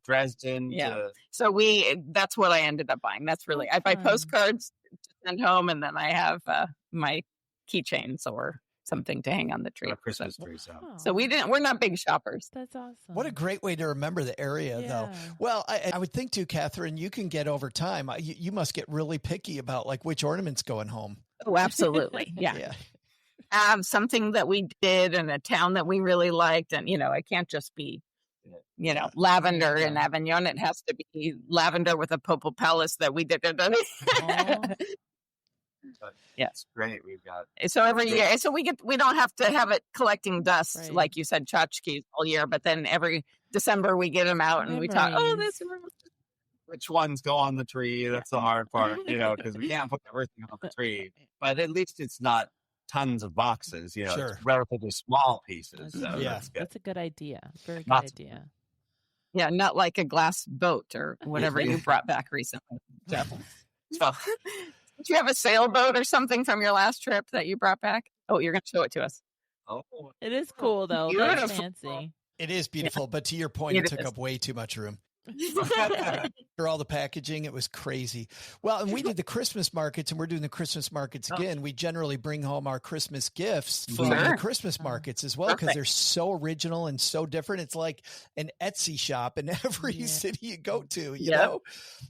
Dresden. Yeah. So that's what I ended up buying. That's really, I buy postcards to send home, and then I have my keychains or something to hang on the tree. Christmas tree. So we're not big shoppers. That's awesome. What a great way to remember the area, though. Well, I would think too, Kathrin, you can get over time. You must get really picky about which ornaments going home. Oh, absolutely. Yeah. Something that we did in a town that we really liked. And, it can't just be, lavender in Avignon. It has to be lavender with a Papal Palace that we did. Yeah, it's great. We've got so every year. So we don't have to have it collecting dust, like you said, tchotchkes all year. But then every December we get them out and we talk. Oh, which ones go on the tree? That's the hard part, because we can't put everything on the tree. But at least it's not tons of boxes, Sure. It's relatively small pieces. That's a good idea. Very good idea. Yeah, not like a glass boat or whatever you brought back recently, Jeff. So, did you have a sailboat or something from your last trip that you brought back? Oh, you're going to show it to us. Oh, it is cool though. That's fancy. It is beautiful, but to your point, it took up way too much room. For all the packaging, it was crazy. Well, and we did the Christmas markets, and we're doing the Christmas markets again. We generally bring home our Christmas gifts from the Christmas markets as well, because they're so original and so different. It's like an Etsy shop in every city you go to, you know?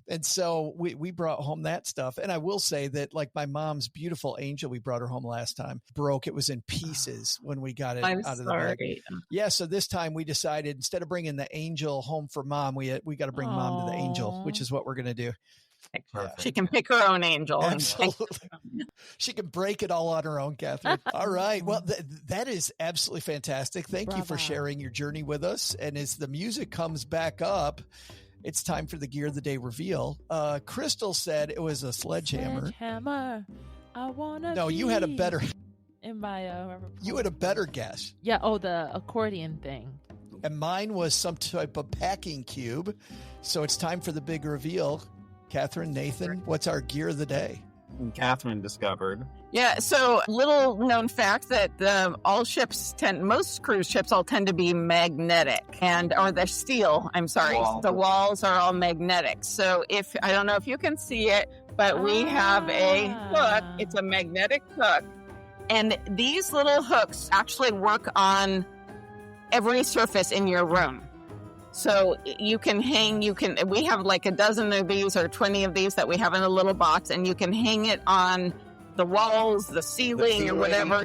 And so we brought home that stuff. And I will say that my mom's beautiful angel, we brought her home last time, broke. It was in pieces when we got it out of the bag. Yeah. So this time we decided, instead of bringing the angel home for mom, we got to bring mom to the angel, which is what we're going to do. Perfect. She can pick her own angel. Absolutely. She can break it all on her own, Kathrin. All right. Well, that is absolutely fantastic. Thank you for sharing your journey with us. And as the music comes back up, it's time for the Gear of the Day reveal. Crystal said it was a sledgehammer. I wanna No, you had a better... In my you had a better guess. Yeah. Oh, the accordion thing. And mine was some type of packing cube. So it's time for the big reveal. Kathrin, Nathan, what's our Gear of the Day? And Kathrin discovered. Yeah, so little known fact that most cruise ships all tend to be magnetic, or they're steel. I'm sorry. The walls are all magnetic. So I don't know if you can see it, but we have a hook. It's a magnetic hook. And these little hooks actually work on every surface in your room. So you can we have a dozen of these or 20 of these that we have in a little box, and you can hang it on the walls, the ceiling or whatever.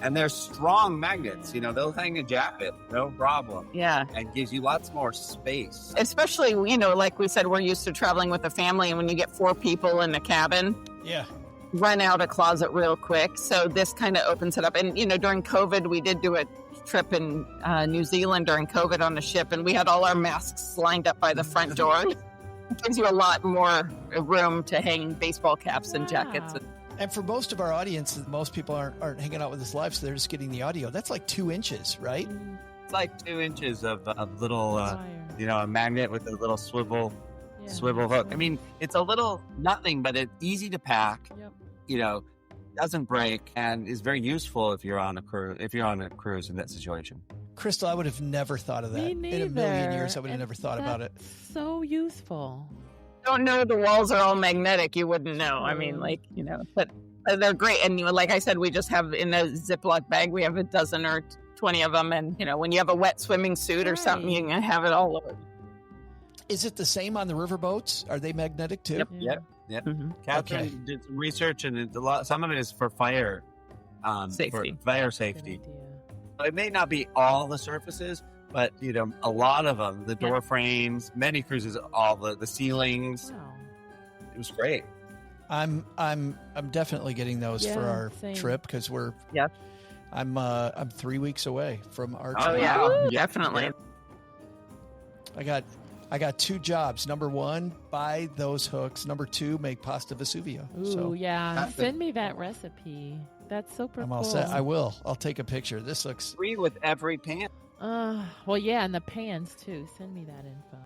And they're strong magnets, they'll hang a jacket, no problem. Yeah. And gives you lots more space. Especially, like we said, we're used to traveling with a family, and when you get 4 people in a cabin. Yeah. Run out a closet real quick. So this kind of opens it up. And, during COVID, we did do a trip in New Zealand during COVID on a ship, and we had all our masks lined up by the front door. It gives you a lot more room to hang baseball caps and jackets. And for most of our audience, most people aren't hanging out with us live, so they're just getting the audio. That's like 2 inches, right? It's like 2 inches of little, a magnet with a little swivel hook. I mean, it's a little nothing, but it's easy to pack. Yep. Doesn't break, and is very useful if you're on a cruise in that situation. Crystal, I would have never thought of that. Me neither. In a million years. I would have never thought about it. So useful. Don't know the walls are all magnetic. You wouldn't know. I mean, but they're great. And like I said, we just have in a Ziploc bag, we have a dozen or 20 of them. And when you have a wet swimming suit or something, you can have it all over. Is it the same on the riverboats? Are they magnetic too? Yep. Mm-hmm. Kathrin did some research, and some of it is for fire safety. For fire safety. It may not be all the surfaces, but a lot of them, the door frames, many cruises, all the ceilings. Wow. It was great. I'm definitely getting those for our trip because I'm 3 weeks away from our trip. Oh yeah, definitely. I got 2 jobs. Number 1, buy those hooks. Number 2, make pasta Vesuvio. Ooh, yeah. Send me that recipe. That's super I'm all cool. set. I will. I'll take a picture. This looks free with every pan. Well, yeah, and the pans too. Send me that info.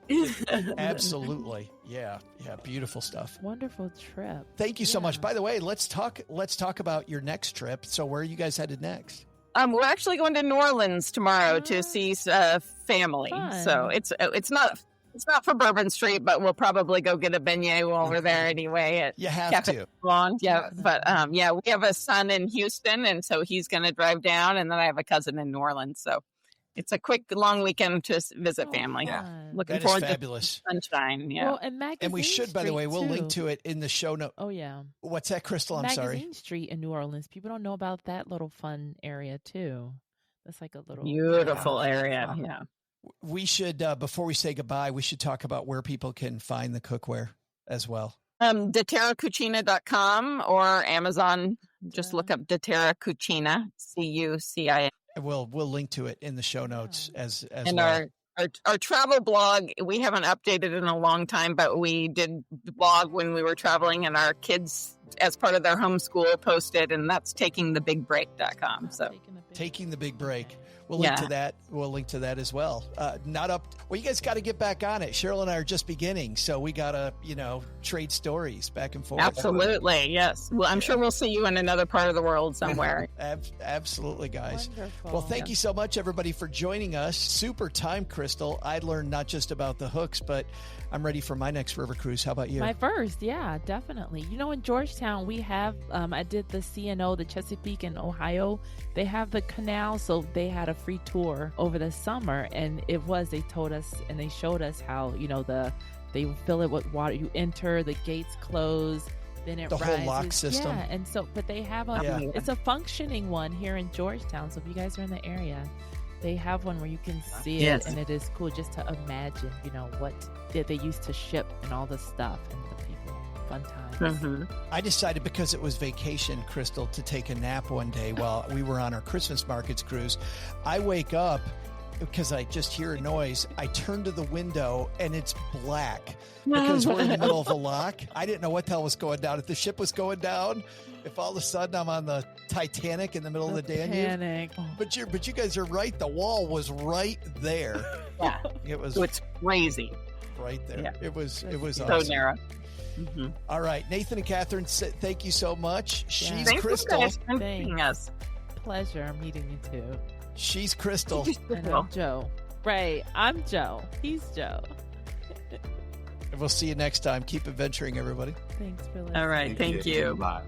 Absolutely. Yeah. Beautiful stuff. Wonderful trip. Thank you so much. By the way, let's talk about your next trip. So where are you guys headed next? We're actually going to New Orleans tomorrow to see family. Fun. So it's not for Bourbon Street, but we'll probably go get a beignet while we're there anyway. You have Cafe to. Long. Yeah. But we have a son in Houston, and so he's going to drive down, and then I have a cousin in New Orleans. So it's a quick, long weekend to visit family. Yeah. Looking forward fabulous. To sunshine. Yeah. Well, and we should, by the way, we'll link to it in the show note. Oh, yeah. What's that, Crystal? I'm sorry. Magazine Street in New Orleans. People don't know about that little fun area, too. That's like a little beautiful area. Yeah. We should, before we say goodbye, we should talk about where people can find the cookware as well. DeTerraCucina.com or Amazon. Just look up DeTerra Cucina, CUCIA. We'll link to it in the show notes as and well. Our travel blog, we haven't updated in a long time, but we did blog when we were traveling, and our kids, as part of their homeschool, posted, and that's takingthebigbreak.com. So Taking the Big Break. We'll link to that. We'll link to that as well. Well, you guys got to get back on it. Cheryl and I are just beginning, so we got to, trade stories back and forth. Absolutely, yes. Well, I'm sure we'll see you in another part of the world somewhere. Absolutely, guys. Wonderful. Well, thank you so much, everybody, for joining us. Super time, Crystal. I learned not just about the hooks, but I'm ready for my next river cruise. How about you? My first, yeah, definitely. In Georgetown, we have, I did the CNO, the Chesapeake in Ohio. They have the canal, so they had a free tour over the summer, and they told us and they showed us how, they fill it with water. You enter, the gates close, then it rises. The whole lock system. Yeah, and so, but they have it's a functioning one here in Georgetown. So if you guys are in the area, they have one where you can see it, and it is cool just to imagine, what did they used to ship and all the stuff and the people. Fun times. Mm-hmm. I decided, because it was vacation, Crystal, to take a nap one day while we were on our Christmas markets cruise. I wake up because I just hear a noise. I turn to the window and it's black because we're in the middle of a lock. I didn't know what the hell was going down. If the ship was going down, if all of a sudden I'm on the Titanic in the middle of the Danube. But you guys are right. The wall was right there. Yeah, it's crazy. Right there. Yeah. It was so awesome. narrow. Mm-hmm. All right, Nathan and Kathrin, thank you so much. She's Thanks Crystal. for meeting us. Pleasure meeting you too. She's Crystal. And I'm Joe. Right, I'm Joe. He's Joe. And we'll see you next time. Keep adventuring, everybody. Thanks for listening. All right, thank you. Bye.